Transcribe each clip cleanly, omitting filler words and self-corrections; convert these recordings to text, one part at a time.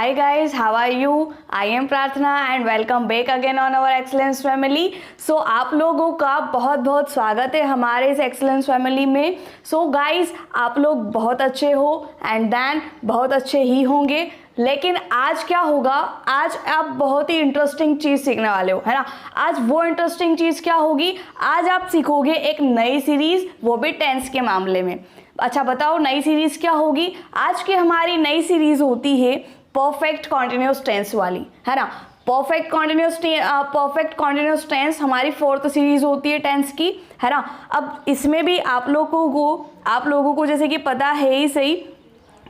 Hi guys, how are you? I am Prathna and welcome back again on our Excellence Family. So आप लोगों का बहुत बहुत स्वागत है हमारे इस Excellence Family में. So guys, आप लोग बहुत अच्छे हो and then बहुत अच्छे ही होंगे. लेकिन आज क्या होगा, आज आप बहुत ही इंटरेस्टिंग चीज़ सीखने वाले हो, है ना. आज वो इंटरेस्टिंग चीज़ क्या होगी, आज आप सीखोगे एक नई सीरीज़, वो भी टेंस के मामले में. अच्छा बताओ नई सीरीज़ क्या होगी. आज की हमारी नई सीरीज़ होती है परफेक्ट कॉन्टिन्यूस टेंस वाली, है ना. परफेक्ट कॉन्टिन्यूस टेंस हमारी 4th सीरीज होती है टेंस की, है ना. अब इसमें भी आप लोगों को जैसे कि पता है ही सही,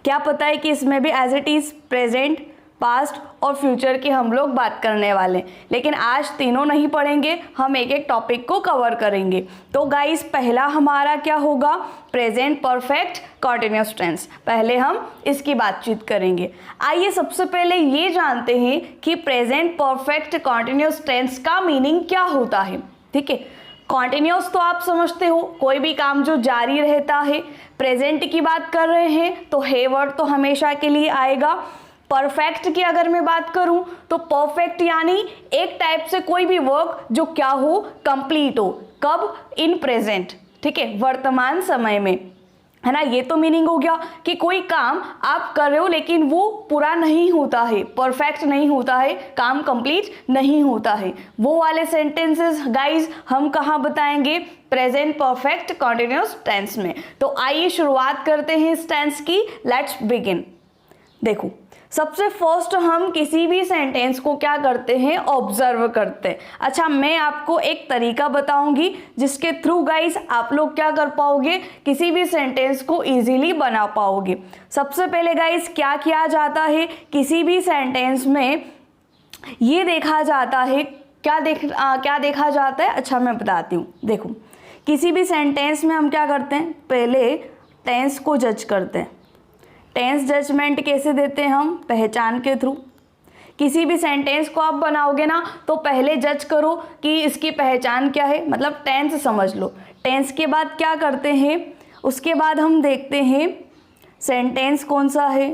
क्या पता है कि इसमें भी as it is present, past और फ्यूचर की हम लोग बात करने वाले हैं. लेकिन आज तीनों नहीं पढ़ेंगे, हम एक एक टॉपिक को कवर करेंगे. तो गाइस पहला हमारा क्या होगा, प्रेजेंट परफेक्ट कॉन्टिन्यूस टेंस. पहले हम इसकी बातचीत करेंगे. आइए सबसे पहले ये जानते हैं कि प्रेजेंट परफेक्ट कॉन्टिन्यूस टेंस का मीनिंग क्या होता है. ठीक है, कॉन्टिन्यूस तो आप समझते हो, कोई भी काम जो जारी रहता है. प्रेजेंट की बात कर रहे हैं तो है वर्ड तो हमेशा के लिए आएगा. परफेक्ट की अगर मैं बात करूं तो परफेक्ट यानी एक टाइप से कोई भी वर्क जो क्या हो, कंप्लीट हो. कब, इन प्रेजेंट. ठीक है, वर्तमान समय में, है ना. ये तो मीनिंग हो गया कि कोई काम आप कर रहे हो लेकिन वो पूरा नहीं होता है, परफेक्ट नहीं होता है, काम कंप्लीट नहीं होता है. वो वाले सेंटेंसेस गाइस हम कहाँ बताएंगे, प्रेजेंट परफेक्ट कॉन्टिन्यूस टेंस में. तो आइए शुरुआत करते हैं इस टेंस की. Let's begin. देखो सबसे फर्स्ट हम किसी भी सेंटेंस को क्या करते हैं, ऑब्जर्व करते हैं. अच्छा मैं आपको एक तरीका बताऊंगी जिसके थ्रू गाइस आप लोग क्या कर पाओगे, किसी भी सेंटेंस को इजीली बना पाओगे. सबसे पहले गाइस क्या किया जाता है, किसी भी सेंटेंस में ये देखा जाता है, क्या देखा जाता है. अच्छा मैं बताती हूँ. देखो किसी भी सेंटेंस में हम क्या करते हैं, पहले टेंस को जज करते हैं. टेंस जजमेंट कैसे देते हैं हम, पहचान के थ्रू. किसी भी सेंटेंस को आप बनाओगे ना तो पहले जज करो कि इसकी पहचान क्या है, मतलब टेंस समझ लो. टेंस के बाद क्या करते हैं, उसके बाद हम देखते हैं सेंटेंस कौन सा है.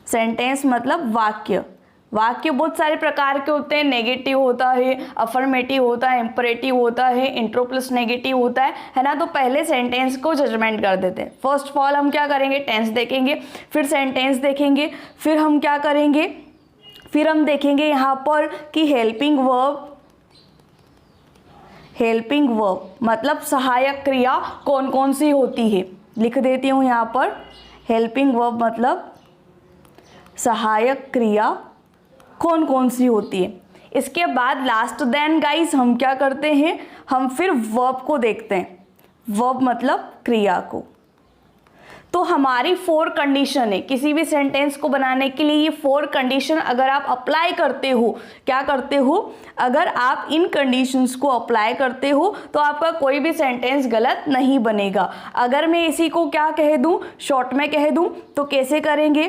सेंटेंस मतलब वाक्य. वाक्य बहुत सारे प्रकार के होते हैं. नेगेटिव होता है, अफर्मेटिव होता है, इंपरेटिव होता है, इंट्रो प्लस नेगेटिव होता है ना. तो पहले सेंटेंस को जजमेंट कर देते हैं. फर्स्ट ऑफ ऑल हम क्या करेंगे, टेंस देखेंगे, फिर सेंटेंस देखेंगे, फिर हम क्या करेंगे, फिर हम देखेंगे यहाँ पर कि हेल्पिंग वर्ब मतलब सहायक क्रिया कौन कौन सी होती है. लिख देती हूँ यहाँ पर, हेल्पिंग वर्ब मतलब सहायक क्रिया कौन कौन सी होती है. इसके बाद लास्ट देन गाइस हम क्या करते हैं, हम फिर वर्ब को देखते हैं. वर्ब मतलब क्रिया को. तो हमारी 4 कंडीशन है किसी भी सेंटेंस को बनाने के लिए. ये 4 कंडीशन अगर आप अप्लाई करते हो, क्या करते हो, अगर आप इन कंडीशंस को अप्लाई करते हो तो आपका कोई भी सेंटेंस गलत नहीं बनेगा. अगर मैं इसी को क्या कह दूं, शॉर्ट में कह दूं तो कैसे करेंगे,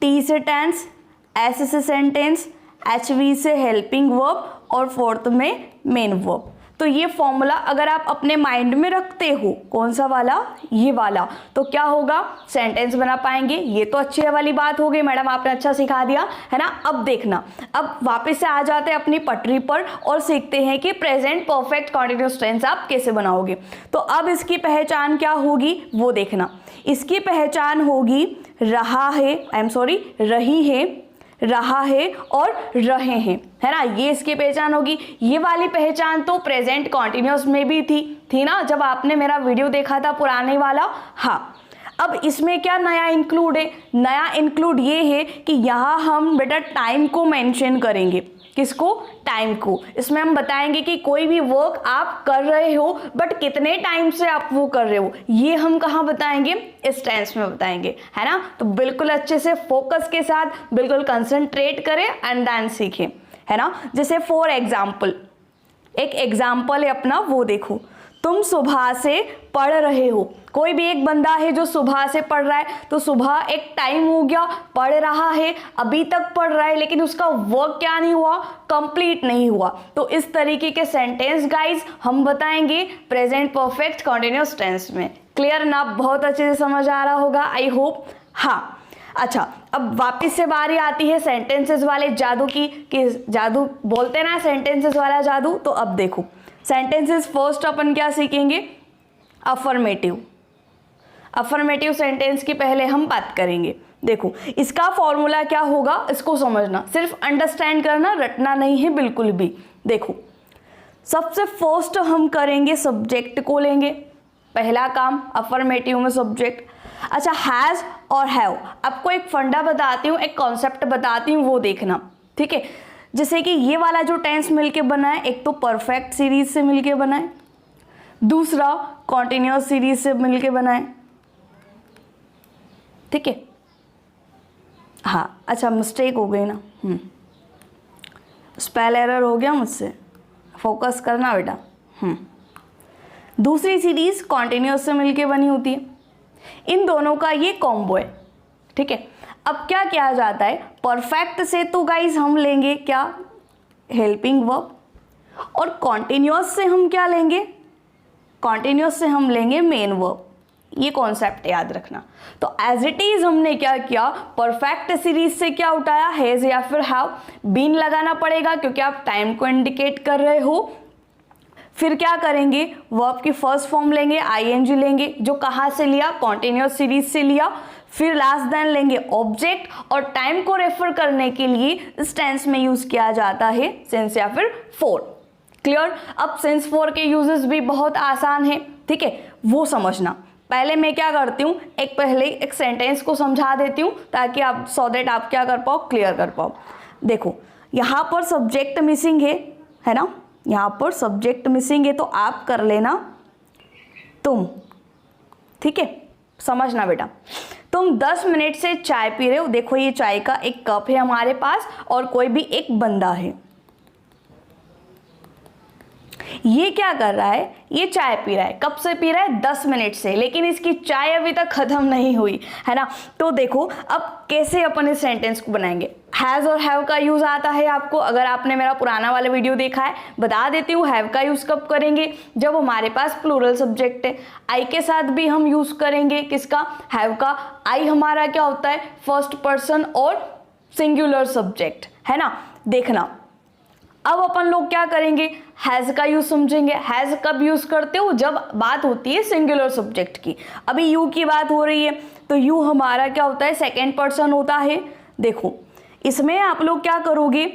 टी से टेंस, एस से सेंटेंस, एच वी से हेल्पिंग वर्ब और 4th में मेन वर्ब. तो ये फॉर्मूला अगर आप अपने माइंड में रखते हो, कौन सा वाला, ये वाला, तो क्या होगा, सेंटेंस बना पाएंगे. ये तो अच्छी वाली बात हो गई, मैडम आपने अच्छा सिखा दिया, है ना. अब देखना, अब वापस से आ जाते हैं अपनी पटरी पर और सीखते हैं कि प्रेजेंट परफेक्ट कॉन्टिन्यूस टेंस आप कैसे बनाओगे. तो अब इसकी पहचान क्या होगी वो देखना. इसकी पहचान होगी रही है, रहा है और रहे हैं, है ना. ये इसकी पहचान होगी. ये वाली पहचान तो प्रेजेंट कॉन्टिन्यूस में भी थी ना, जब आपने मेरा वीडियो देखा था पुराने वाला. हाँ, अब इसमें क्या नया इंक्लूड है, नया इंक्लूड ये है कि यहाँ हम बेटा टाइम को मेंशन करेंगे. किसको, टाइम को. इसमें हम बताएंगे कि कोई भी वर्क आप कर रहे हो बट कितने टाइम से आप वो कर रहे हो, ये हम कहाँ बताएंगे, इस टेंस में बताएंगे, है ना. तो बिल्कुल अच्छे से फोकस के साथ बिल्कुल कंसंट्रेट करें एंड देन सीखें, है ना. जैसे फॉर एग्जाम्पल, एक एग्जाम्पल है अपना, वो देखो. तुम सुबह से पढ़ रहे हो. कोई भी एक बंदा है जो सुबह से पढ़ रहा है, तो सुबह एक टाइम हो गया, पढ़ रहा है, अभी तक पढ़ रहा है, लेकिन उसका वर्क क्या नहीं हुआ, कंप्लीट नहीं हुआ. तो इस तरीके के सेंटेंस गाइस हम बताएंगे प्रेजेंट परफेक्ट कॉन्टिन्यूस टेंस में. क्लियर ना, बहुत अच्छे से समझ आ रहा होगा आई होप. हाँ, अच्छा, अब वापस से बारी आती है सेंटेंसेस वाले जादू की, कि जादू बोलते ना सेंटेंसेस वाला जादू। तो अब देखो सेंटेंसेस फर्स्ट अपन क्या सीखेंगे, अफर्मेटिव। अफर्मेटिव सेंटेंस की पहले हम बात करेंगे। देखो इसका फॉर्मूला क्या होगा, इसको समझना, सिर्फ अंडरस्टैंड करना, रटना नहीं है बिल्कुल भी। देखो सबसे फर्स्ट हम करेंगे सब्जेक्ट को लेंगे, पहला काम अफर्मेटिव में सब्जेक्ट। अच्छा, हैज़ और हैव, आपको एक फंडा बताती हूँ, एक कॉन्सेप्ट बताती हूँ, वो देखना, ठीक है। जैसे कि ये वाला जो टेंस मिलके बना है, एक तो परफेक्ट सीरीज से मिलके बना है, दूसरा कॉन्टिन्यूअस सीरीज से मिलके बना है, ठीक है। हाँ अच्छा, मिस्टेक हो गई ना, स्पेल एरर हो गया मुझसे, फोकस करना बेटा। दूसरी सीरीज कॉन्टिन्यूअस से मिलके बनी होती है, इन दोनों का ये कॉम्बो है, ठीक है। अब क्या किया जाता है, परफेक्ट से तो गाइज हम लेंगे क्या, हेल्पिंग वर्ब, और कॉन्टिन्यूअस से हम क्या लेंगे, कॉन्टिन्यूअस से हम लेंगे मेन वर्ब। ये कॉन्सेप्ट याद रखना। तो एज इट इज हमने क्या किया, परफेक्ट सीरीज से क्या उठाया, हैज या फिर हैव, बीन लगाना पड़ेगा क्योंकि आप टाइम को इंडिकेट कर रहे हो। फिर क्या करेंगे, वर्ब की फर्स्ट फॉर्म लेंगे, आईएनजी लेंगे, जो कहाँ से लिया, कॉन्टिन्यूअस सीरीज से लिया। फिर लास्ट देन लेंगे ऑब्जेक्ट, और टाइम को रेफर करने के लिए इस टेंस में यूज किया जाता है सिंस या फिर फॉर। क्लियर। अब सिंस फॉर के यूजेस भी बहुत आसान है, ठीक है, वो समझना। पहले मैं क्या करती हूँ, पहले एक सेंटेंस को समझा देती हूँ ताकि आप सो दैट आप क्या कर पाओ, क्लियर कर पाओ। देखो यहाँ पर सब्जेक्ट मिसिंग है ना, यहाँ पर सब्जेक्ट मिसिंग है, तो आप कर लेना तुम, ठीक है। समझना बेटा, तुम 10 मिनट से चाय पी रहे हो। देखो ये चाय का एक कप है हमारे पास और कोई भी एक बंदा है, ये क्या कर रहा है, ये चाय पी रहा है। कब से पी रहा है, 10 मिनट से, लेकिन इसकी चाय अभी तक खत्म नहीं हुई है ना। तो देखो अब कैसे अपन इस सेंटेंस को बनाएंगे। हैज़ और हैव का यूज आता है आपको, अगर आपने मेरा पुराना वाला वीडियो देखा है बता देती हूँ। हैव का यूज कब करेंगे, जब हमारे पास प्लूरल सब्जेक्ट है। आई के साथ भी हम यूज करेंगे किसका, हैव का। आई हमारा क्या होता है, फर्स्ट पर्सन और सिंगुलर सब्जेक्ट, है ना। देखना अब अपन लोग क्या करेंगे, हैज़ का यूज समझेंगे। हैज़ कब यूज करते हो, जब बात होती है सिंगुलर सब्जेक्ट की। अभी यू की बात हो रही है तो यू हमारा क्या होता है, सेकेंड पर्सन होता है। देखो इसमें आप लोग क्या करोगे,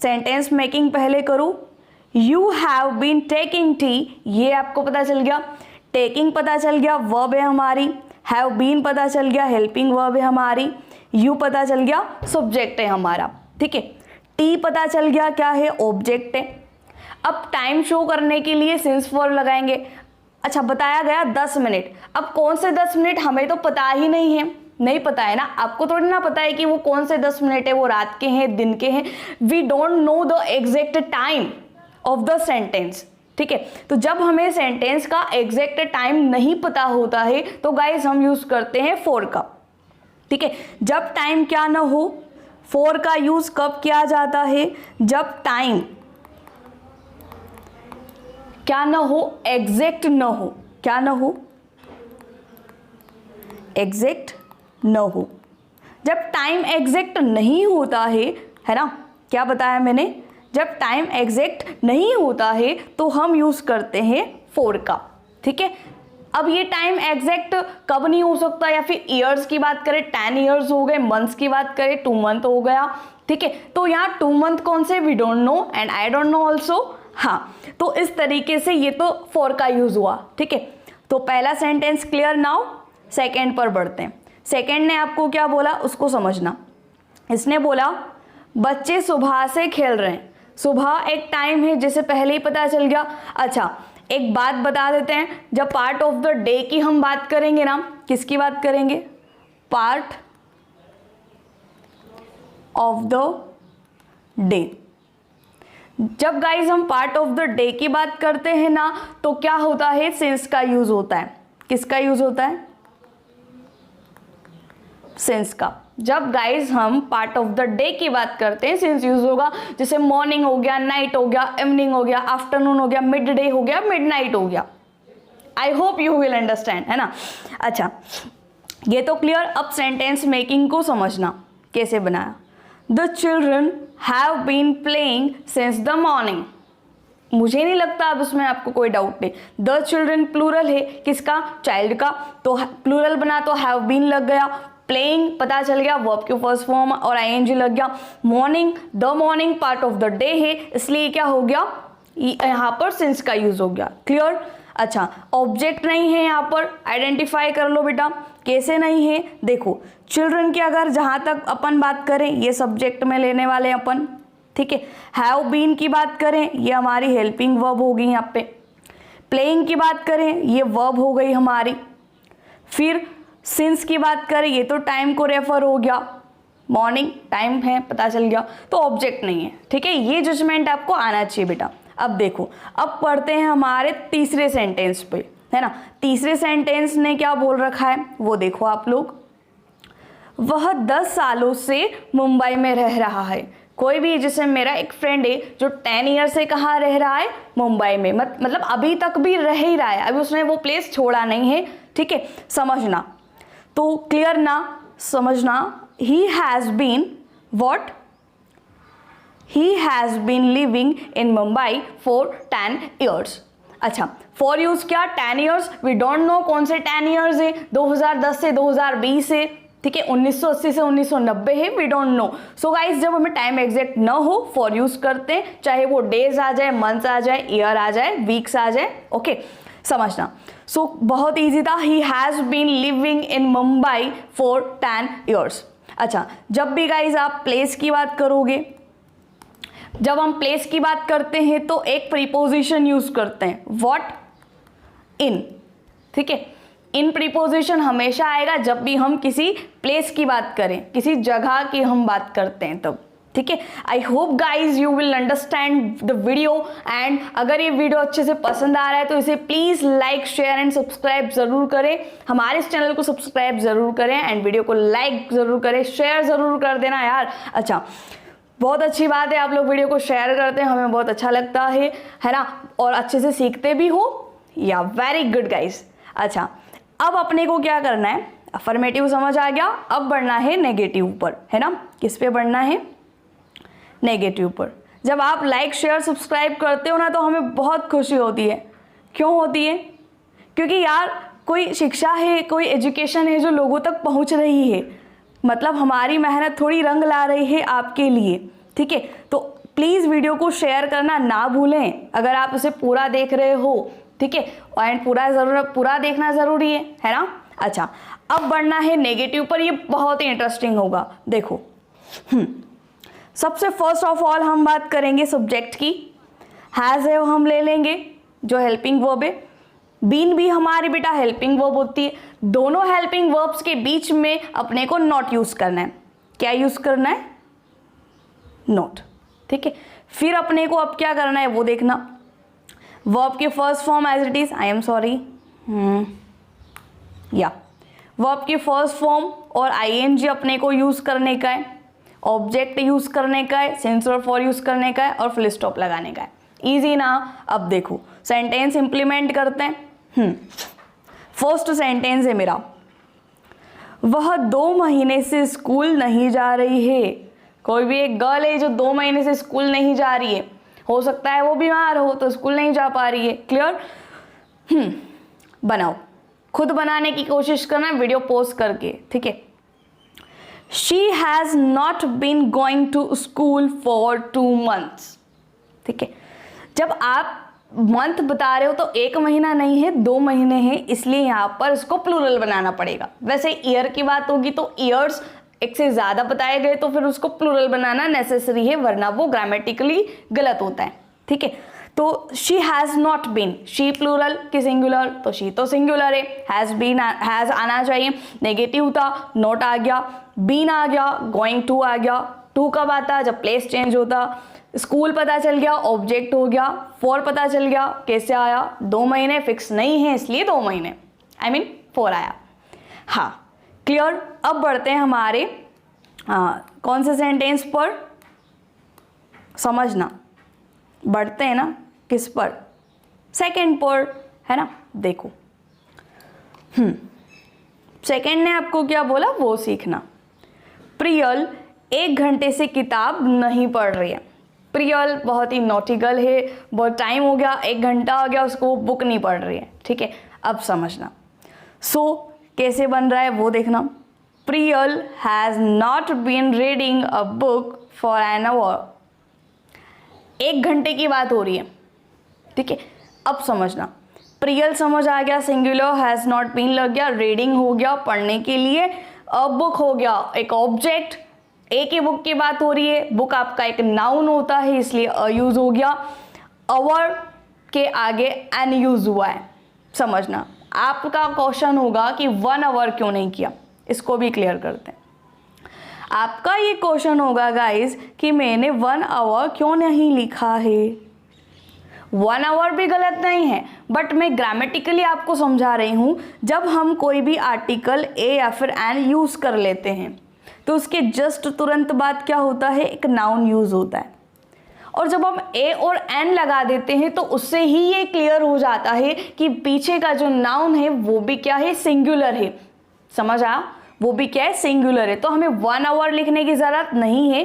सेंटेंस मेकिंग पहले करो। You have been taking tea, ये आपको पता चल गया। टेकिंग पता चल गया, वर्ब है हमारी। हैव बीन पता चल गया, हेल्पिंग वर्ब है हमारी। यू पता चल गया, सब्जेक्ट है हमारा, ठीक है। टी पता चल गया क्या है, ऑब्जेक्ट है। अब टाइम शो करने के लिए सिंस फॉर लगाएंगे। अच्छा बताया गया 10 मिनट, अब कौन से 10 मिनट हमें तो पता ही नहीं है, नहीं पता है ना, आपको थोड़ी ना पता है कि वो कौन से 10 मिनट है, वो रात के हैं, दिन के हैं। We don't know the exact time of the sentence, ठीक है। तो जब हमें सेंटेंस का एग्जैक्ट टाइम नहीं पता होता है तो गाइस हम यूज करते हैं फॉर का, ठीक है। जब टाइम क्या ना हो, फॉर का यूज कब किया जाता है, जब टाइम क्या ना हो, एग्जैक्ट न हो। क्या ना हो, एग्जैक्ट न हो। जब टाइम एग्जैक्ट नहीं होता है ना, क्या बताया मैंने, जब टाइम एग्जैक्ट नहीं होता है तो हम यूज करते हैं फॉर का, ठीक है। अब ये टाइम एग्जैक्ट कब नहीं हो सकता, या फिर ईयर्स की बात करें 10 ईयर्स हो गए, मंथ्स की बात करें 2 मंथ हो गया, ठीक है। तो यहाँ 2 मंथ कौन से, we don't know and I don't know also. हाँ तो इस तरीके से ये तो फॉर का यूज हुआ, ठीक है। तो पहला सेंटेंस क्लियर। नाउ सेकेंड पर बढ़ते हैं। सेकेंड ने आपको क्या बोला उसको समझना। इसने बोला बच्चे सुबह से खेल रहे हैं। सुबह एक टाइम है जिसे पहले ही पता चल गया। अच्छा एक बात बता देते हैं, जब पार्ट ऑफ द डे की हम बात करेंगे ना, किसकी बात करेंगे, पार्ट ऑफ द डे। जब गाइज हम पार्ट ऑफ द डे की बात करते हैं ना तो क्या होता है, सिंस का यूज होता है। किसका यूज होता है, सिंस का। जब गाइज हम पार्ट ऑफ द डे की बात करते हैं सिंस यूज होगा। जैसे मॉर्निंग हो गया, नाइट हो गया, इवनिंग हो गया, आफ्टरनून हो गया, मिड डे हो गया, मिडनाइट हो गया। I hope you will understand, है ना। अच्छा ये तो क्लियर। अब सेंटेंस मेकिंग को समझना कैसे बनाया। The children have been playing since the morning. मुझे नहीं लगता अब उसमें आपको कोई डाउट नहीं। द चिल्ड्रन प्लूरल है किसका, चाइल्ड का, तो प्लूरल बना तो हैव बीन लग गया। प्लेइंग पता चल गया, वर्ब के फर्स्ट फॉर्म और आईएनजी लग गया। Morning, the morning part of the day है, इसलिए क्या हो गया, यहाँ पर सिंस का यूज हो गया। क्लियर। अच्छा, ऑब्जेक्ट नहीं है यहाँ पर, आइडेंटिफाई कर लो बेटा। कैसे नहीं है, देखो चिल्ड्रन की अगर जहाँ तक अपन बात करें ये सब्जेक्ट में लेने वाले हैं अपन, ठीक है। हैव बीन की बात करें ये हमारी हेल्पिंग वर्ब हो गई यहाँ पे। प्लेइंग की बात करें ये वर्ब हो गई हमारी। फिर सिंस की बात करें ये तो टाइम को रेफर हो गया, मॉर्निंग टाइम है पता चल गया, तो ऑब्जेक्ट नहीं है, ठीक है। ये जजमेंट आपको आना चाहिए बेटा। अब देखो, अब पढ़ते हैं हमारे तीसरे सेंटेंस पे, है ना। तीसरे सेंटेंस ने क्या बोल रखा है वो देखो आप लोग। वह 10 सालों से मुंबई में रह रहा है। कोई भी, जैसे मेरा एक फ्रेंड है जो 10 ईयर से कहाँ रह रहा है, मुंबई में, मतलब अभी तक भी रह ही रहा है, अभी उसने वो प्लेस छोड़ा नहीं है, ठीक है। समझना, तो क्लियर ना, समझना। He has been what, he has been living in Mumbai for 10 years. अच्छा, फॉर यूज क्या, 10 ईयर्स, वी डोंट नो कौन से 10 ईयर्स है, 2010 से 2020 है, ठीक है, 1980 से 1990 है, we don't know. So guys, जब हमें टाइम एग्जैक्ट न हो फॉर यूज करते हैं, चाहे वो डेज आ जाए, मंथ्स आ जाए, ईयर आ जाए, वीक्स आ जाए, ओके, समझना। सो बहुत ईजी था, he has been living in Mumbai for 10 years. अच्छा, जब भी गाइज आप प्लेस की बात करोगे, जब हम प्लेस की बात करते हैं तो एक प्रीपोजिशन यूज करते हैं, व्हाट, इन, ठीक है। इन प्रीपोजिशन हमेशा आएगा जब भी हम किसी प्लेस की बात करें, किसी जगह की हम बात करते हैं तब, ठीक है। I hope guys you will understand the video, and अगर ये वीडियो अच्छे से पसंद आ रहा है तो इसे please like, share and subscribe जरूर करें। हमारे इस चैनल को सब्सक्राइब जरूर करें एंड वीडियो को लाइक जरूर करें, शेयर जरूर कर देना यार। अच्छा, बहुत अच्छी बात है, आप लोग वीडियो को शेयर करते हैं, हमें बहुत अच्छा लगता है ना, और अच्छे से सीखते भी हो, या वेरी गुड गाइज। अच्छा, अब अपने को क्या करना है, अफर्मेटिव समझ आ गया, अब बढ़ना है नेगेटिव पर, है ना। किस पे बढ़ना है, नेगेटिव पर। जब आप लाइक, शेयर, सब्सक्राइब करते हो ना तो हमें बहुत खुशी होती है। क्यों होती है, क्योंकि यार कोई शिक्षा है, कोई एजुकेशन है जो लोगों तक पहुंच रही है, मतलब हमारी मेहनत थोड़ी रंग ला रही है आपके लिए, ठीक है। तो प्लीज़ वीडियो को शेयर करना ना भूलें अगर आप उसे पूरा देख रहे हो, ठीक है, एंड पूरा देखना ज़रूरी है ना। अच्छा, अब बढ़ना है नेगेटिव पर, ये बहुत ही इंटरेस्टिंग होगा। देखो, सबसे फर्स्ट ऑफ ऑल हम बात करेंगे सब्जेक्ट की। हैज़ है हम ले लेंगे जो हेल्पिंग वर्ब है, बीन भी हमारी बेटा हेल्पिंग वर्ब होती है। दोनों हेल्पिंग वर्ब्स के बीच में अपने को नॉट यूज करना है। क्या यूज करना है, नॉट, ठीक है। फिर अपने को अब क्या करना है वो देखना। वर्ब के first form as it is, I am sorry, या वर्ब के फर्स्ट फॉर्म और आईएनजी अपने को यूज करने का है, ऑब्जेक्ट यूज करने का है, सिंस और फॉर यूज करने का है, और फुल स्टॉप लगाने का है। इजी ना। अब देखो सेंटेंस इंप्लीमेंट करते हैं। फर्स्ट सेंटेंस है मेरा, वह 2 महीने से स्कूल नहीं जा रही है। कोई भी एक गर्ल है जो 2 महीने से स्कूल नहीं जा रही है, हो सकता है वो बीमार हो तो स्कूल नहीं जा पा रही है। क्लियर। बनाओ, खुद बनाने की कोशिश करना वीडियो पॉज करके, ठीक है। She has not been going to school for 2 months, ठीक है। जब आप मंथ बता रहे हो तो 1 महीना नहीं है, 2 महीने हैं, इसलिए यहाँ पर इसको प्लूरल बनाना पड़ेगा। वैसे ईयर की बात होगी तो ईयर्स एक से ज़्यादा बताए गए तो फिर उसको प्लूरल बनाना नेसेसरी है, वरना वो ग्रामेटिकली गलत होता है, ठीक है। तो she has not been, she plural की सिंगुलर, तो शी तो सिंगुलर है, हैज़ बीन, हैज़ आना चाहिए, नेगेटिव था, नॉट आ गया, बीन आ गया, गोइंग टू आ गया। टू कब आता, जब प्लेस चेंज होता। स्कूल पता चल गया, ऑब्जेक्ट हो गया। फॉर पता चल गया, कैसे आया, 2 महीने फिक्स नहीं है इसलिए 2 महीने, आई मीन 4 आया। हाँ, क्लियर। अब बढ़ते हैं हमारे कौन से सेंटेंस पर, समझना। बढ़ते हैं ना किस पर, सेकंड पर, है ना। देखो, सेकंड ने आपको क्या बोला, वो सीखना। प्रियल 1 घंटे से किताब नहीं पढ़ रही है। प्रियल बहुत ही नॉटिकल है, बहुत टाइम हो गया, 1 घंटा हो गया उसको, वो बुक नहीं पढ़ रही है। ठीक है, अब समझना। कैसे बन रहा है वो देखना। Priyal has not been reading a book for an hour. 1 घंटे की बात हो रही है। ठीक है, अब समझना। प्रियल समझ आ गया, सिंगुलर, हैज़ नॉट बीन लग गया, रीडिंग हो गया पढ़ने के लिए, अ बुक हो गया एक ऑब्जेक्ट, एक ही बुक की बात हो रही है, बुक आपका एक नाउन होता है इसलिए अ यूज हो गया, अवर के आगे एन यूज हुआ है। समझना। आपका क्वेश्चन होगा कि 1 आवर क्यों नहीं किया, इसको भी क्लियर करते हैं। आपका ये क्वेश्चन होगा गाइस कि मैंने 1 आवर क्यों नहीं लिखा है। 1 आवर भी गलत नहीं है, बट मैं ग्रामेटिकली आपको समझा रही हूँ। जब हम कोई भी आर्टिकल ए या फिर एन यूज़ कर लेते हैं तो उसके जस्ट तुरंत बाद क्या होता है, एक नाउन यूज़ होता है। और जब हम ए और एन लगा देते हैं तो उससे ही ये क्लियर हो जाता है कि पीछे का जो नाउन है वो भी क्या है, सिंगुलर है। समझ आ, वो भी क्या है, सिंगुलर है। तो हमें 1 आवर लिखने की ज़रूरत नहीं है।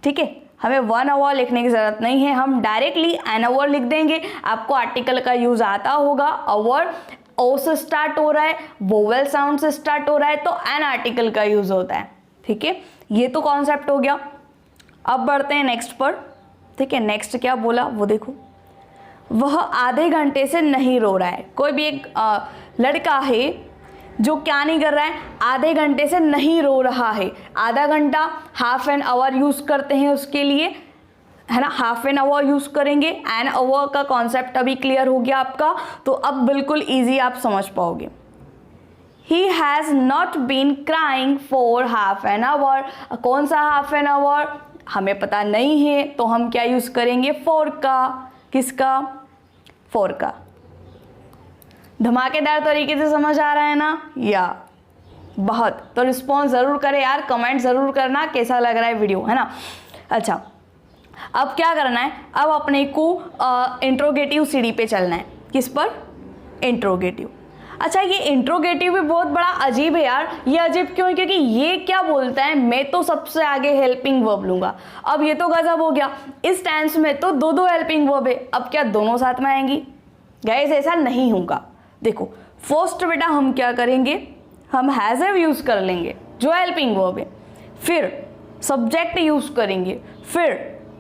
ठीक है, हमें 1 आवर लिखने की ज़रूरत नहीं है, हम डायरेक्टली एन आवर लिख देंगे। आपको आर्टिकल का यूज़ आता होगा। आवर ओ से स्टार्ट हो रहा है, वोवेल साउंड से स्टार्ट हो रहा है, तो एन आर्टिकल का यूज़ होता है। ठीक है, ये तो कॉन्सेप्ट हो गया। अब बढ़ते हैं नेक्स्ट पर। ठीक है, नेक्स्ट क्या बोला वो देखो। वह आधे घंटे से नहीं रो रहा है। कोई भी एक लड़का है जो क्या नहीं कर रहा है, आधे घंटे से नहीं रो रहा है। आधा घंटा, हाफ एन आवर यूज़ करते हैं उसके लिए, है ना, हाफ एन आवर यूज़ करेंगे। एन आवर का कॉन्सेप्ट अभी क्लियर हो गया आपका, तो अब बिल्कुल ईजी आप समझ पाओगे। He has not been crying for half an hour। कौन सा हाफ एन आवर हमें पता नहीं है, तो हम क्या यूज़ करेंगे, फॉर का। किसका, फॉर का। धमाकेदार तरीके से समझ आ रहा है ना, या बहुत। तो रिस्पॉन्स ज़रूर करें यार, कमेंट ज़रूर करना कैसा लग रहा है वीडियो, है ना। अच्छा, अब क्या करना है, अब अपने को इंट्रोगेटिव सीढ़ी पे चलना है। किस पर, इंट्रोगेटिव। अच्छा, ये इंट्रोगेटिव भी बहुत बड़ा अजीब है यार। ये अजीब क्यों है, क्योंकि ये क्या बोलता है, मैं तो सबसे आगे हेल्पिंग वर्ब लूंगा। अब ये तो गजब हो गया, इस टेंस में तो 2 हेल्पिंग वर्ब है, अब क्या दोनों साथ में आएंगी? गाइस ऐसा नहीं होगा। देखो फर्स्ट बेटा हम क्या करेंगे, हम हैज़ हैव यूज़ कर लेंगे जो हेल्पिंग वर्ब है, फिर सब्जेक्ट यूज़ करेंगे, फिर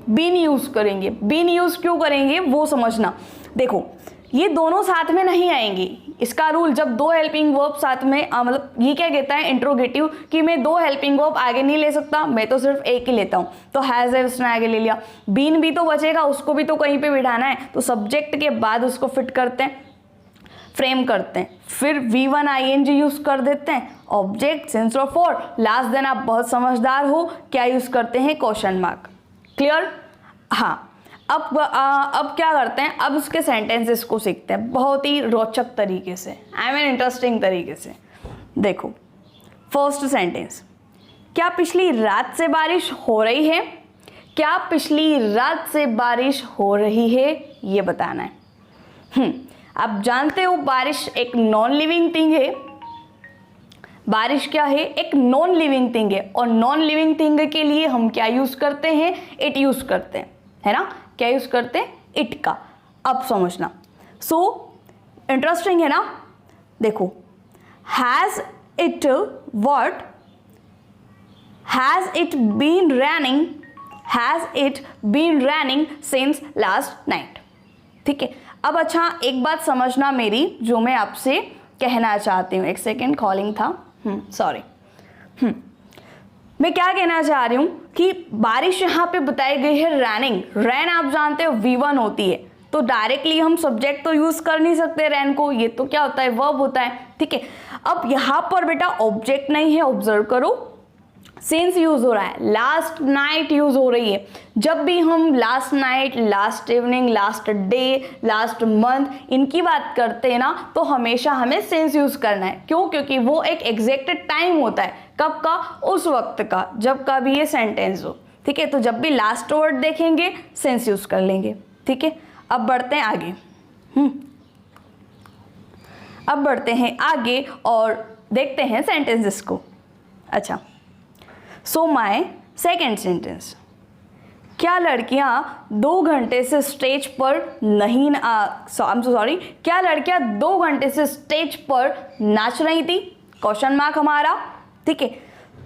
बीन यूज़ करेंगे। बीन यूज़ क्यों करेंगे वो समझना। देखो ये दोनों साथ में नहीं आएंगी, इसका रूल। जब 2 हेल्पिंग वर्ब साथ में मतलब ये क्या कहता है इंट्रोगेटिव, कि मैं 2 हेल्पिंग वर्ब आगे नहीं ले सकता, मैं तो सिर्फ एक ही लेता हूँ। तो हैज़ है उसने आगे ले लिया, बीन भी तो बचेगा, उसको भी तो कहीं पे बिठाना है, तो सब्जेक्ट के बाद उसको फिट करते हैं, फ्रेम करते हैं, फिर V1 ING यूज़ कर देते हैं, ऑब्जेक्ट सिंस और फॉर, लास्ट दिन आप बहुत समझदार हो, क्या यूज़ करते हैं, क्वेश्चन मार्क। क्लियर? हाँ, अब क्या करते हैं, अब उसके सेंटेंसेस को सीखते हैं बहुत ही रोचक तरीके से, आई मीन इंटरेस्टिंग तरीके से। देखो फर्स्ट सेंटेंस, क्या पिछली रात से बारिश हो रही है? क्या पिछली रात से बारिश हो रही है, ये बताना है। आप जानते हो बारिश एक नॉन लिविंग थिंग है। बारिश क्या है, एक नॉन लिविंग थिंग है, और नॉन लिविंग थिंग के लिए हम क्या यूज़ करते हैं, इट यूज़ करते हैं, है ना। क्या यूज़ करते हैं, इट का। अब समझना, सो इंटरेस्टिंग है ना। देखो has it what, has it been raining, has it been raining since last night. ठीक है, अब अच्छा एक बात समझना मेरी, जो मैं आपसे कहना चाहती हूँ। एक सेकेंड, कॉलिंग था, सॉरी। मैं क्या कहना चाह रही हूँ कि बारिश यहाँ पे बताई गई है रैनिंग। रैन आप जानते हो V1 होती है, तो डायरेक्टली हम सब्जेक्ट तो यूज़ कर नहीं सकते रैन को, ये तो क्या होता है, वर्ब होता है। ठीक है, अब यहाँ पर बेटा ऑब्जेक्ट नहीं है, ऑब्जर्व करो, सिंस यूज़ हो रहा है, लास्ट नाइट यूज़ हो रही है। जब भी हम last night, last evening, last day, last month इनकी बात करते हैं ना, तो हमेशा हमें सिंस यूज़ करना है। क्यों? क्योंकि वो एक एग्जैक्ट टाइम होता है, कब का, उस वक्त का, जब का भी ये सेंटेंस हो। ठीक है, तो जब भी लास्ट वर्ड देखेंगे सिंस यूज़ कर लेंगे। ठीक है, अब बढ़ते हैं आगे। अब बढ़ते हैं आगे और देखते हैं सेंटेंसेस को। अच्छा, सो माय सेकेंड सेंटेंस, क्या लड़कियां 2 घंटे से स्टेज पर नहीं क्या लड़कियां 2 घंटे से स्टेज पर नाच रही थी? क्वेश्चन मार्क हमारा, ठीक है।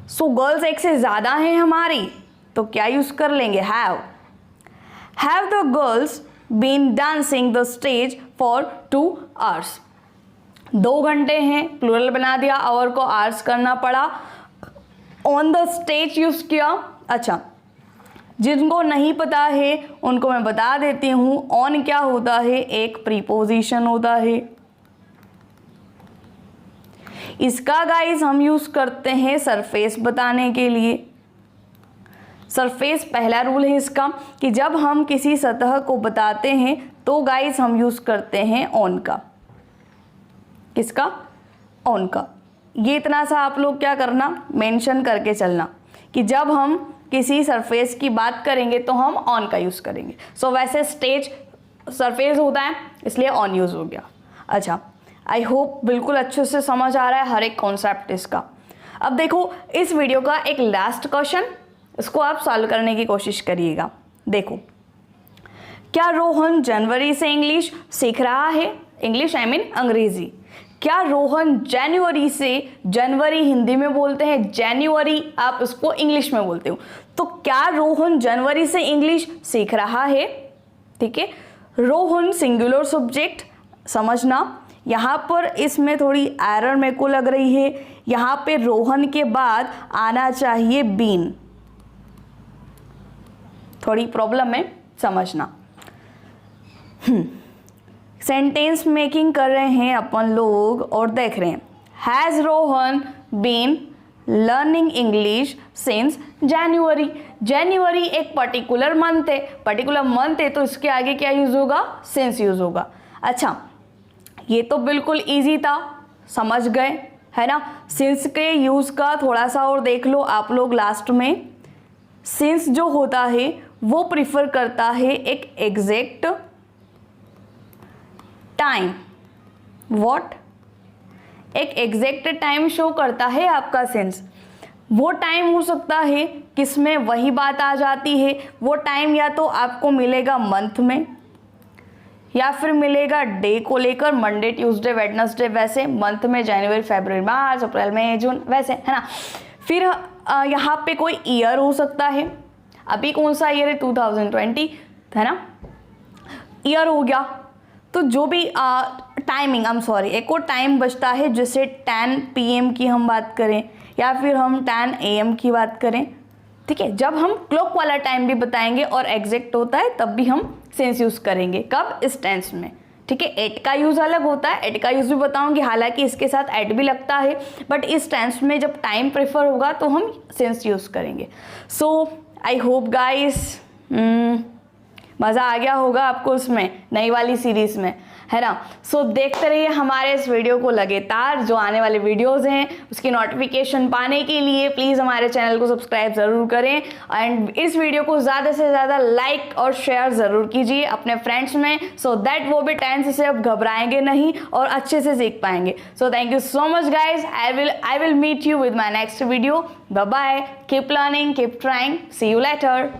सो गर्ल्स एक से ज़्यादा हैं हमारी, तो क्या यूज़ कर लेंगे? Have the girls been dancing the stage for 2 hours? 2 घंटे हैं, प्लूरल बना दिया, आवर को आवर्स करना पड़ा, ऑन द स्टेज यूज़ किया। अच्छा, जिनको नहीं पता है उनको मैं बता देती हूँ, ऑन क्या होता है? एक प्रीपोजिशन होता है। इसका गाइस हम यूज़ करते हैं सरफेस बताने के लिए। सरफेस पहला रूल है इसका कि जब हम किसी सतह को बताते हैं तो गाइस हम यूज़ करते हैं ऑन का। किसका? ऑन का। ये इतना सा आप लोग क्या करना, मेंशन करके चलना कि जब हम किसी सरफेस की बात करेंगे तो हम ऑन का यूज़ करेंगे। सो वैसे स्टेज सरफेस होता है इसलिए ऑन यूज़ हो गया। अच्छा, आई होप बिल्कुल अच्छे से समझ आ रहा है हर एक कॉन्सेप्ट इसका। अब देखो इस वीडियो का एक लास्ट क्वेश्चन, इसको आप सॉल्व करने की कोशिश करिएगा। देखो, क्या रोहन जनवरी से इंग्लिश सीख रहा है? इंग्लिश आई मीन अंग्रेजी। क्या रोहन जनवरी से, जनवरी हिंदी में बोलते हैं, जनवरी आप उसको इंग्लिश में बोलते हो, तो क्या रोहन जनवरी से इंग्लिश सीख रहा है? ठीक है, रोहन सिंगुलर सब्जेक्ट समझना। यहाँ पर इसमें थोड़ी एरर मेरे को लग रही है, यहाँ पे रोहन के बाद आना चाहिए बीन, थोड़ी प्रॉब्लम है, समझना। सेंटेंस मेकिंग कर रहे हैं अपन लोग और देख रहे हैं, has Rohan been learning English since January. जनवरी एक पर्टिकुलर मंथ है, तो इसके आगे क्या यूज़ होगा? सिंस यूज़ होगा। अच्छा, ये तो बिल्कुल इजी था, समझ गए है ना। सिंस के यूज़ का थोड़ा सा और देख लो आप लोग लास्ट में। सिंस जो होता है वो प्रिफर करता है एक एग्जैक्ट टाइम। व्हाट? एक एग्जैक्ट टाइम शो करता है आपका सिंस। वो टाइम हो सकता है किसमें वही बात आ जाती है, वो टाइम या तो आपको मिलेगा मंथ में या फिर मिलेगा डे को लेकर, मंडे ट्यूसडे वेडनेसडे, वैसे मंथ में जनवरी फरवरी मार्च अप्रैल मई जून, वैसे है ना। फिर यहाँ पे कोई ईयर हो सकता है, अभी कौन सा ईयर है? 2020 है ना, ईयर हो गया। तो जो भी टाइमिंग एक और टाइम बचता है, जैसे 10 PM की हम बात करें या फिर हम 10 AM की बात करें, ठीक है। जब हम क्लॉक वाला टाइम भी बताएंगे और एग्जैक्ट होता है तब भी हम सेंस यूज़ करेंगे। कब? इस टेंस में, ठीक है। एट का यूज़ अलग होता है, एट का यूज़ भी बताऊंगी, हालांकि इसके साथ एट भी लगता है, बट इस टेंस में जब टाइम प्रेफर होगा तो हम सेंस यूज़ करेंगे। सो आई होप गाइस मज़ा आ गया होगा आपको उसमें, नई वाली सीरीज़ में, है ना। सो देखते रहिए हमारे इस वीडियो को लगातार, जो आने वाले वीडियोज़ हैं उसकी नोटिफिकेशन पाने के लिए प्लीज़ हमारे चैनल को सब्सक्राइब ज़रूर करें एंड इस वीडियो को ज़्यादा से ज़्यादा लाइक और शेयर ज़रूर कीजिए अपने फ्रेंड्स में, सो दैट वो भी टेंस से अब घबराएंगे नहीं और अच्छे से सीख पाएंगे। So thank you so much guys, I will meet you with my next video. Bye bye, keep learning, keep trying, see you letter.